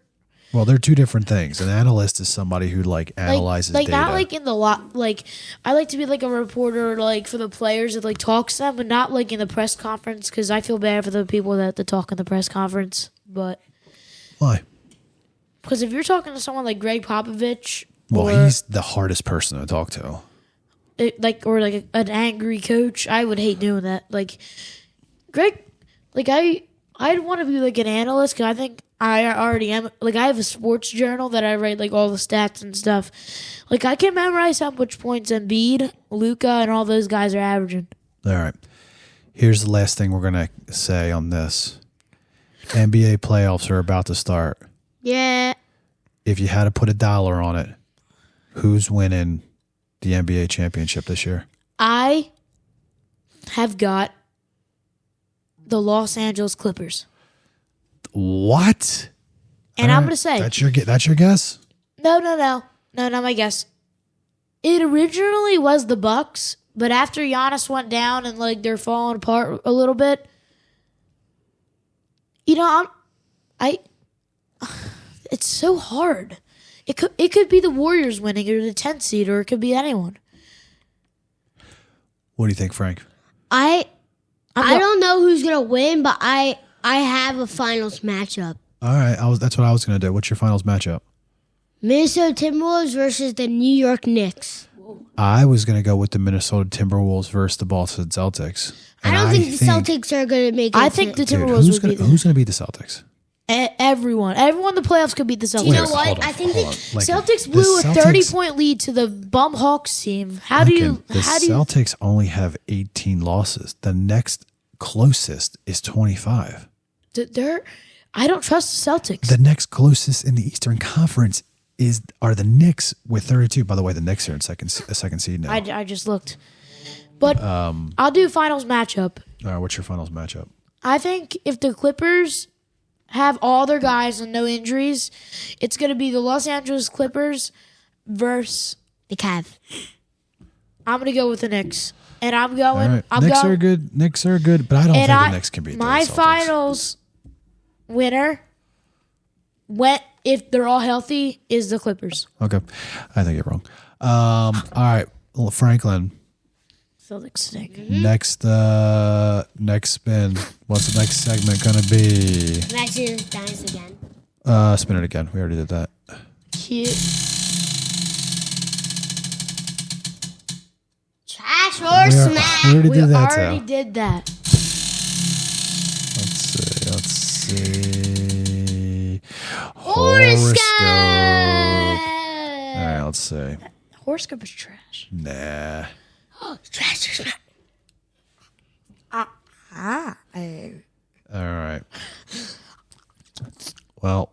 Well, they're two different things. An analyst is somebody who analyzes data. Not like in the I like to be like a reporter like for the players that talks to them, but not like in the press conference because I feel bad for the people that talk in the press conference. But why? Because if you're talking to someone like Greg Popovich, he's the hardest person to talk to. An angry coach, I would hate doing that. Like Greg, I'd want to be like an analyst because I think I already am. Like I have a sports journal that I write like all the stats and stuff. Like I can memorize how much points Embiid, Luka, and all those guys are averaging. All right. Here's the last thing we're gonna say on this. NBA playoffs are about to start. Yeah. If you had to put $1 on it, who's winning the NBA championship this year? I have got the Los Angeles Clippers. What? And I'm going to say. That's your guess? No, not my guess. It originally was the Bucks, but after Giannis went down and they're falling apart a little bit, it's so hard. It could be the Warriors winning or the 10th seed, or it could be anyone. What do you think, Frank? I don't know who's gonna win, but I have a finals matchup. All right, that's what I was gonna do. What's your finals matchup? Minnesota Timberwolves versus the New York Knicks. I was gonna go with the Minnesota Timberwolves versus the Boston Celtics. I don't think the Celtics are gonna make it. I think the Timberwolves would be there. Who's gonna beat the Celtics? Everyone in the playoffs could beat the Celtics. You know what? I think the Celtics blew a 30-point lead to the bum Hawks team. The Celtics only have 18 losses. The next closest is 25. I don't trust the Celtics. The next closest in the Eastern Conference are the Knicks with 32. By the way, the Knicks are in second seed now. I just looked, but I'll do finals matchup. All right, what's your finals matchup? I think if the Clippers have all their guys and no injuries, it's going to be the Los Angeles Clippers versus the Cavs. I'm going to go with the Knicks. And I'm going... Right. Knicks are good, but I don't think the Knicks can beat the Celtics. My finals winner, if they're all healthy, is the Clippers. Okay. I think you're wrong. All right. Well, Franklin. Celtics stink. Mm-hmm. Next spin. What's the next segment going to be? Imagine Dinos again. Spin it again. We already did that. Cute. Trash or smash? We already did that. We already did that. Let's see. Horoscope. All right, let's see. Horoscope is trash. Nah. Trash or smash? All right. Well,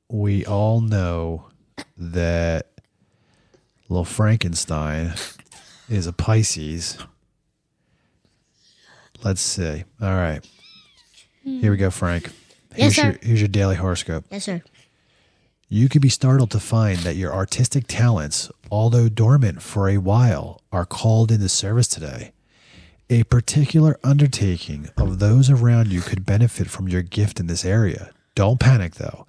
we all know that little Frankenstein is a Pisces. Let's see. All right. Here we go, Frank. Yes, sir. Here's your daily horoscope. Yes, sir. You could be startled to find that your artistic talents, although dormant for a while, are called into service today. A particular undertaking of those around you could benefit from your gift in this area. Don't panic, though.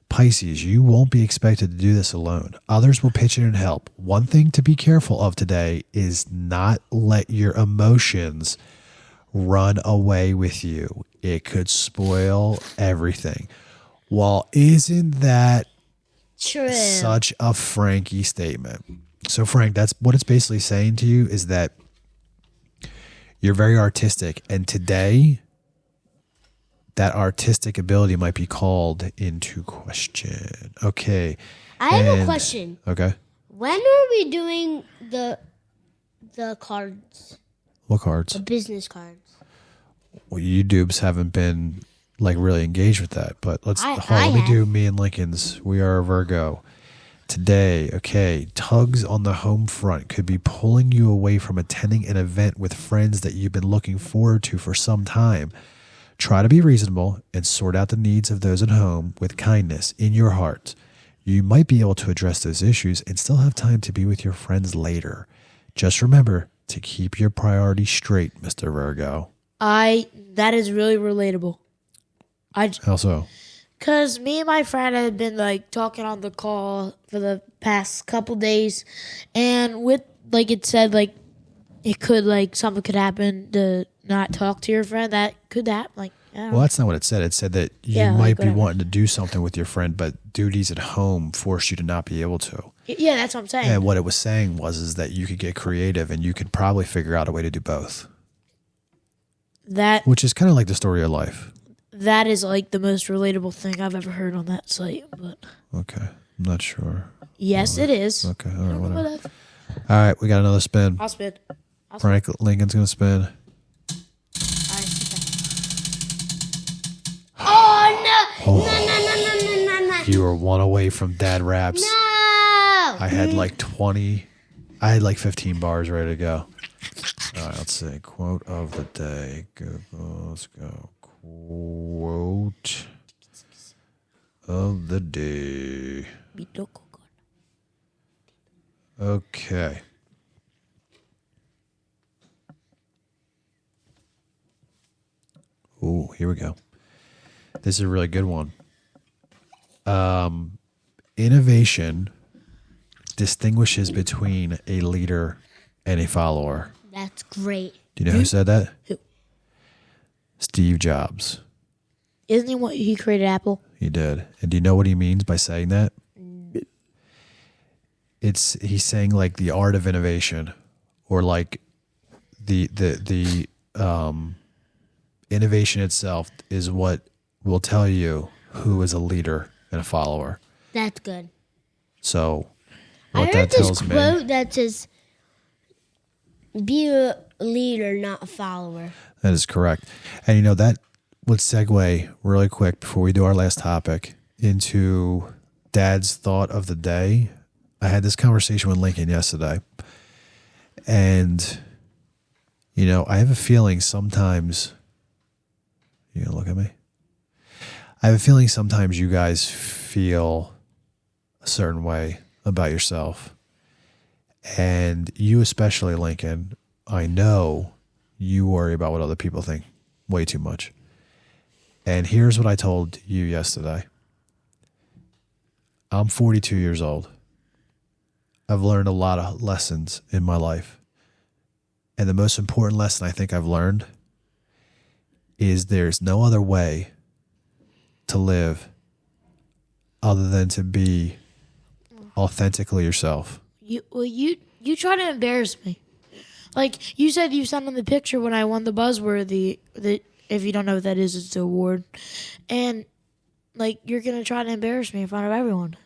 Pisces, you won't be expected to do this alone. Others will pitch in and help. One thing to be careful of today is not let your emotions run away with you. It could spoil everything. Well, isn't that True. such a Frankie statement? So, Frank, that's what it's basically saying to you is that you're very artistic. And today, that artistic ability might be called into question. Okay. I have a question. Okay. When are we doing the cards? What cards? The business cards. Well, you dupes haven't been like really engaged with that, but let me do me and Lincoln's. We are a Virgo. Today, okay, tugs on the home front could be pulling you away from attending an event with friends that you've been looking forward to for some time. Try to be reasonable and sort out the needs of those at home with kindness in your heart. You might be able to address those issues and still have time to be with your friends later. Just remember to keep your priorities straight, Mr. Virgo. That is really relatable. How so? Because me and my friend have been like talking on the call for the past couple days, and with like it said like it could like something could happen to not talk to your friend. That could happen. Like, well, that's not what it said. It said that you might be wanting to do something with your friend, but duties at home force you to not be able to. Yeah, that's what I'm saying. And what it was saying is that you could get creative and you could probably figure out a way to do both. Which is kind of like the story of life. That is like the most relatable thing I've ever heard on that site. But okay, I'm not sure. Yes, it is. Okay, all right, whatever. All right, we got another spin. I'll spin. Frank Lincoln's gonna spin. Oh, no. You were one away from Dad Raps. No. I had like 20. I had like 15 bars ready to go. All right, let's see. Quote of the day. Let's go. Quote of the day. Okay. Ooh, here we go. This is a really good one. Innovation distinguishes between a leader and a follower. That's great. Do you know who said that? Who? Steve Jobs. Isn't he what he created Apple? He did. And do you know what he means by saying that? He's saying like the art of innovation, or like the innovation itself is what will tell you who is a leader and a follower. That's good. So I what heard that tells this me. quote that says, "Be a leader, not a follower." That is correct. And you know, that would segue really quick before we do our last topic into Dad's thought of the day. I had this conversation with Lincoln yesterday. And, you know, I have a feeling sometimes, you gonna look at me? I have a feeling sometimes you guys feel a certain way about yourself. And you especially, Lincoln, I know you worry about what other people think way too much. And here's what I told you yesterday. I'm 42 years old. I've learned a lot of lessons in my life. And the most important lesson I think I've learned is there's no other way to live other than to be authentically yourself. You try to embarrass me. Like you said, you sent in the picture when I won the Buzzworthy. If you don't know what that is, it's an award. And like you're gonna try to embarrass me in front of everyone.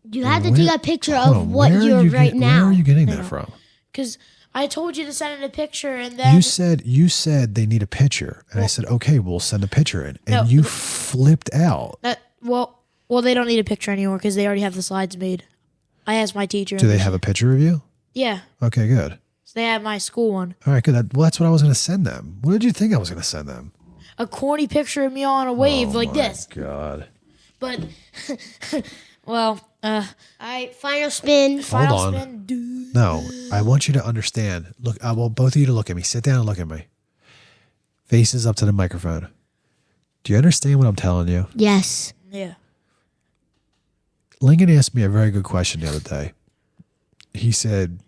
You have to take a picture of what you're right now. Where are you getting that from? Because I told you to send in a picture, and then you said they need a picture, and I said okay, we'll send a picture in, and you flipped out. Well, they don't need a picture anymore because they already have the slides made. I asked my teacher. Do they have a picture of you? Yeah. Okay, good. So they have my school one. All right, good. Well, that's what I was going to send them. What did you think I was going to send them? A corny picture of me on a wave like this. Oh, my God. But, well, all right, final spin. Hold on. Spin. No, I want you to understand. Look, I want both of you to look at me. Sit down and look at me. Faces up to the microphone. Do you understand what I'm telling you? Yes. Yeah. Lincoln asked me a very good question the other day. He said,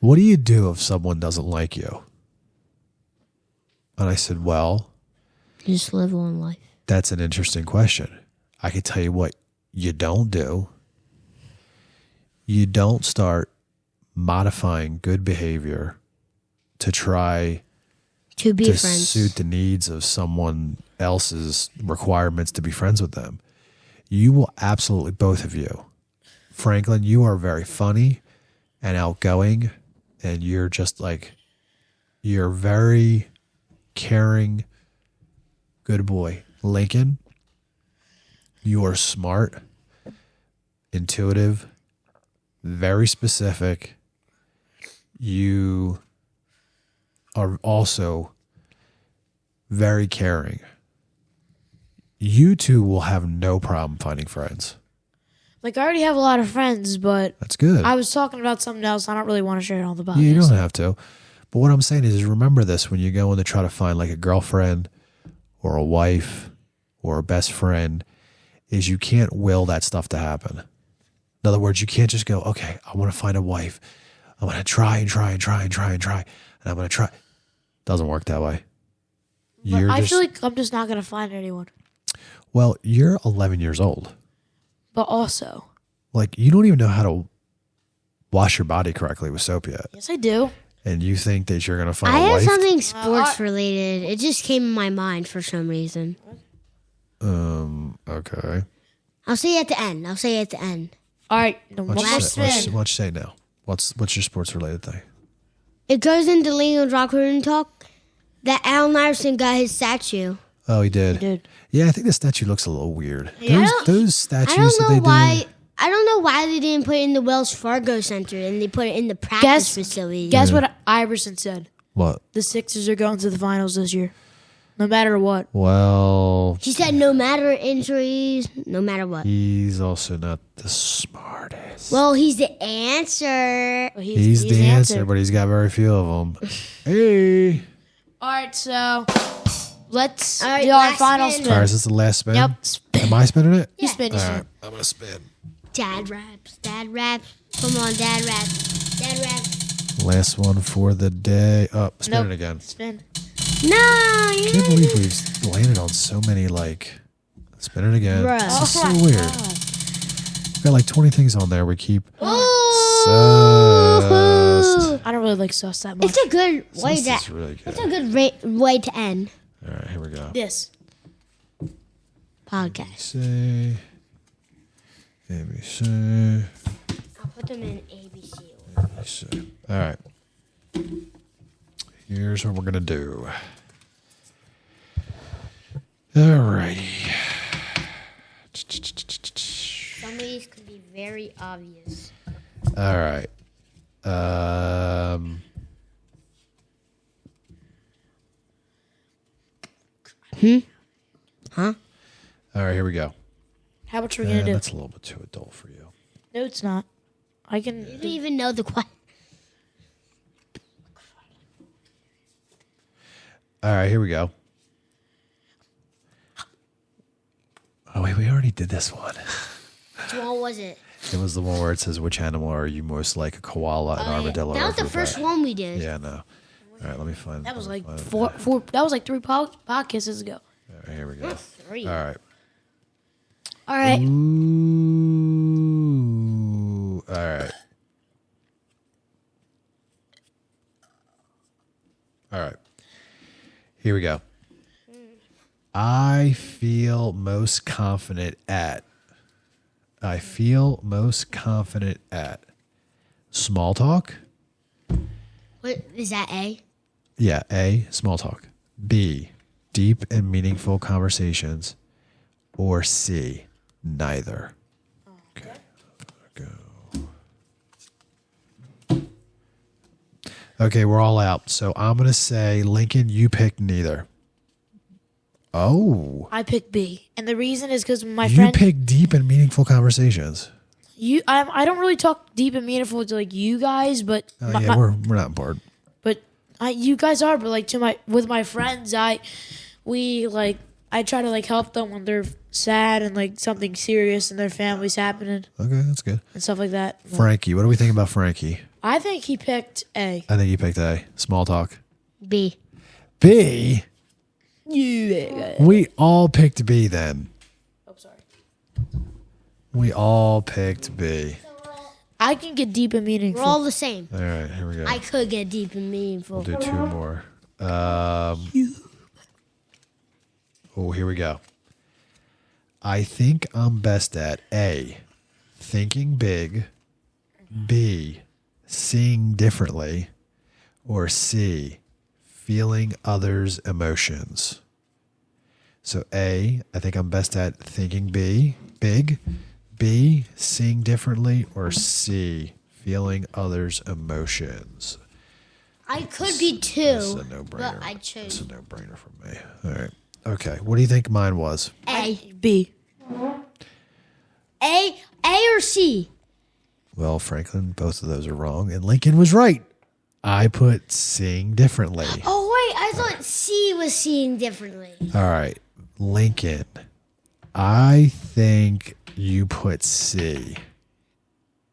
what do you do if someone doesn't like you? And I said, well, Just live one life. that's an interesting question. I can tell you what you don't do. You don't start modifying good behavior to try To be to friends. suit the needs of someone else's requirements to be friends with them. You will absolutely, both of you. Franklin, you are very funny and outgoing, and you're just like, you're very caring, good boy. Lincoln, you are smart, intuitive, very specific. You are also very caring. You two will have no problem finding friends. Like, I already have a lot of friends, but That's good. I was talking about something else. I don't really want to share it on the podcast. You don't have to. But what I'm saying is remember this when you go in to try to find like a girlfriend or a wife or a best friend, is you can't will that stuff to happen. In other words, you can't just go, okay, I want to find a wife. I'm going to try and try and try and try and try. And I'm going to try. Doesn't work that way. But I feel like I'm just not going to find anyone. Well, you're 11 years old. But also, Like, you don't even know how to wash your body correctly with soap yet. yes, I do. And you think that you're going to find I a have wife? something sports related. It just came in my mind for some reason. Okay. I'll say it at the end. All right, one What'd more you say, spin. what'd you say now? What's your sports related thing? It goes into Lincoln's Rocker Room talk that Allen Iverson got his statue. Oh, he did. Dude. Yeah, I think the statue looks a little weird. Yeah. Those statues I don't that they know why. did. I don't know why they didn't put it in the Wells Fargo Center and they put it in the practice facility. Guess what Iverson said? What? The Sixers are going to the finals this year, no matter what. Well, He said no matter injuries, no matter what. he's also not the smartest. Well, he's the answer. But He's the answer, but he's got very few of them. Hey. All right, so let's All right, do our last final spin. spin. All right, is this the last spin? Yep. Am I spinning it? You spin, you All spin. right, I'm going to spin. Dad raps. Come on, dad raps. Last one for the day. Oh, spin Nope. it again. Spin. No, I can't believe we've landed on so many, like, spin it again. Bruh. This is so Oh my weird. God. We've got like 20 things on there we keep. Ooh. I don't really like sauce that much. It's a good way This is to. really good. It's a good way to end All right, here we go. This. podcast. ABC. I'll put them in ABC. ABC. All right. Here's what we're going to do. All righty. Some of these could be very obvious. All right. Huh? All right, here we go. How much are we gonna do? That's a little bit too adult for you. No, it's not. I can. You don't even know the question. All right, here we go. Oh, wait, we already did this one. Which one was it? It was the one where it says, which animal are you most like, a koala, an armadillo, That or was a the first bat? one we did. Yeah, no. All right, let me find. That was let me like find- four. That was like 3 podcasts ago. All right, here we go. Three. All right. All right. Ooh. All right. All right. Here we go. I feel most confident at. Small talk. What is that? A. Yeah, A, small talk. B, deep and meaningful conversations. Or C, neither. Okay. Go. Okay, we're all out. So I'm going to say, Lincoln, you picked neither. Oh. I picked B, and the reason is because my You friend. picked deep and meaningful conversations. I don't really talk deep and meaningful to like you guys, but Oh, yeah, we're not bored. but you guys are. But like with my friends, I try to help them when they're sad and something serious in their family's happening Okay, that's good. and stuff like that. Frankie, what do we think about Frankie? I think he picked A. I think he picked A. Small talk. B. B? Yeah. We all picked B then. Oh, sorry. We all picked B. I can get deep and meaningful. We're all the same. All right, here we go. I could get deep and meaningful. We'll do 2 more. Here we go. I think I'm best at A, thinking big, B, seeing differently, or C, feeling others' emotions. So A, I think I'm best at thinking big, B, seeing differently, or C, feeling others' emotions. I could be two, That's a no-brainer. but I That's chose a no-brainer for me. All right. Okay. What do you think mine was? A. B. A or C? Well, Franklin, both of those are wrong, and Lincoln was right. I put seeing differently. Oh, wait. I thought C was seeing differently. All right. Lincoln, I think you put C.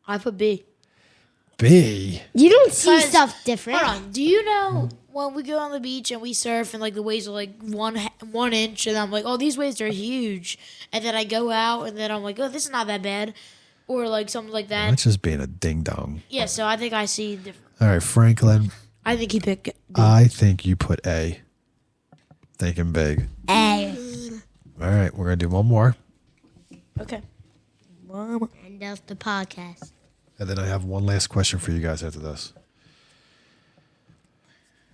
I put B. B? You don't see 'Cause- stuff different. Hold on. Do you know when we go on the beach and we surf and the waves are 1 inch and I'm like, oh, these waves are huge, and then I go out and then I'm like, oh, this is not that bad, or something like that. That's just being a ding-dong. Yeah. So I think I see different. All right, Franklin, I think he picked B. I think you put A. Thinking big. A. All right, we're going to do one more. Okay. End of the podcast. And then I have one last question for you guys after this.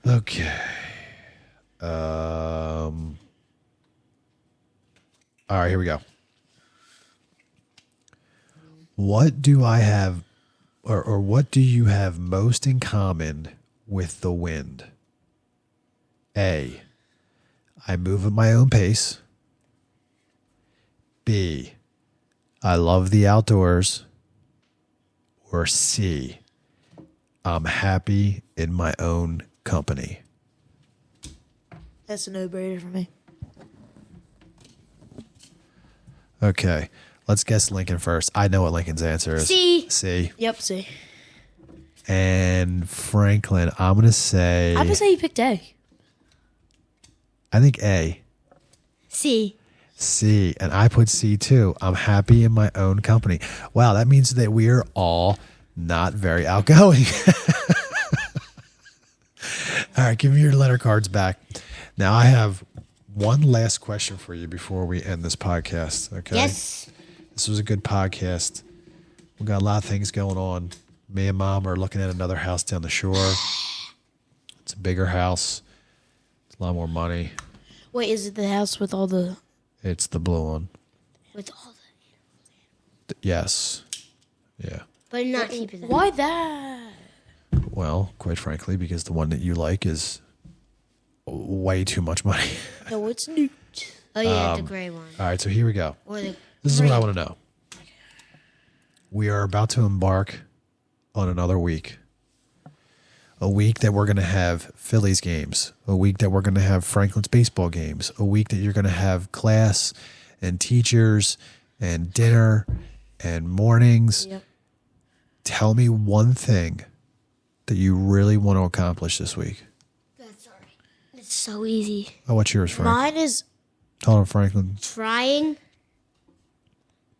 Okay. All right, here we go. What do I have, or what do you have most in common with the wind? A, I move at my own pace. B, I love the outdoors. Or C, I'm happy in my own company. That's a no-brainer for me. Okay, let's guess Lincoln first. I know what Lincoln's answer is. C. C. Yep. C. And Franklin, I'm going to say... I'm gonna say you picked A. I think A. C. C. And I put C too. I'm happy in my own company. Wow, that means that we are all not very outgoing. All right, give me your letter cards back. Now I have one last question for you before we end this podcast. Okay. Yes. This was a good podcast. We got a lot of things going on. Me and Mom are looking at another house down the shore. It's a bigger house. It's a lot more money. Wait, is it the house with all the? It's the blue one. With all Yes. Yeah. but not cheaper than Why that? Well, quite frankly, because the one that you like is way too much money. No, it's new. Oh yeah, the gray one. All right, so here we go. Or the This is what I want to know. We are about to embark on another week. A week that we're going to have Phillies games. A week that we're going to have Franklin's baseball games. A week that you're going to have class and teachers and dinner and mornings. Yep. Tell me one thing that you really want to accomplish this week. That's all right. It's so easy. Oh, what's yours, Frank? Mine is Hold on, Franklin.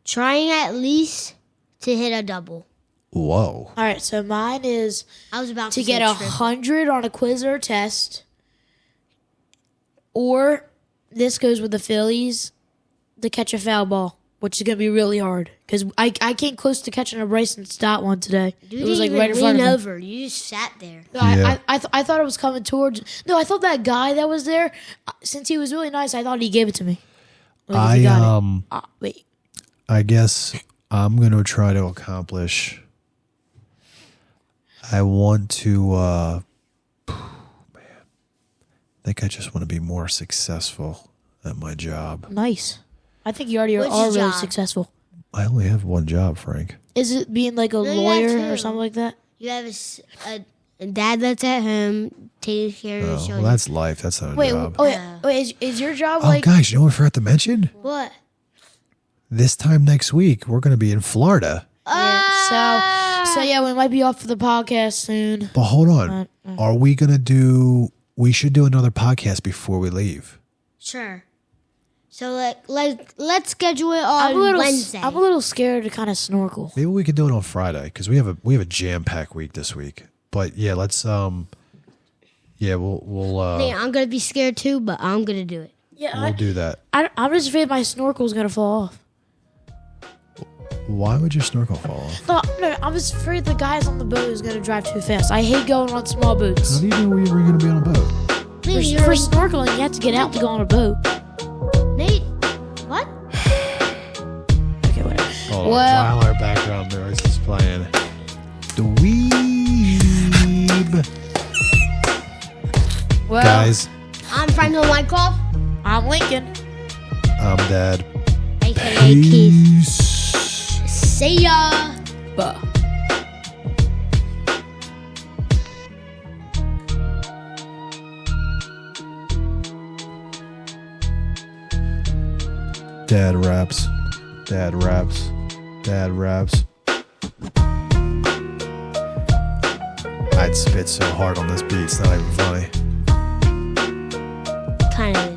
Trying at least to hit a double. Whoa. all right. So mine is I was about to to get say 100 on a quiz or a test, or this goes with the Phillies, to catch a foul ball, which is going to be really hard because I came close to catching a Bryson Stott one today. You It was didn't right in even front lean of me. over. You just sat there. Yeah. I thought it was coming towards. No, I thought that guy that was there, since he was really nice, I thought he gave it to me. Like, if he got it. Wait. I guess I'm going to try to accomplish. I want to, man, I think I just want to be more successful at my job. Nice. I think you already are Which really job? successful. I only have one job, Frank. Is it being like a you got lawyer two. or something like that? You have And Dad that's at home taking care of the Well, children. that's life. That's not a Wait, job. is your job Oh, like? guys, you know what we forgot to mention? What? This time next week, we're going to be in Florida. So yeah, we might be off for the podcast soon. But hold on. Are we going to do... We should do another podcast before we leave. Sure. So let's schedule it on Wednesday. I'm a little scared to kind of snorkel. Maybe we could do it on Friday because we have a jam-packed week this week. But yeah, let's we'll Yeah, I'm gonna be scared too, but I'm gonna do it. Yeah, we'll do that. I'm just afraid my snorkel's gonna fall off. Why would your snorkel fall off? No, I'm just afraid the guys on the boat is gonna drive too fast. I hate going on small boats. How do you know where you're going to be on a boat? For snorkeling, you have to get out to go on a boat. Nate, what? Okay, whatever. Hold on. Well- While our background noise is playing. The Weeb. Well, Guys, I'm Franklin Wyckoff, I'm Lincoln. I'm Dad. aka Keith. Peace. See ya. Buh. Dad raps. Dad raps. Dad raps. I'd spit so hard on this beat, it's not even funny. Kind of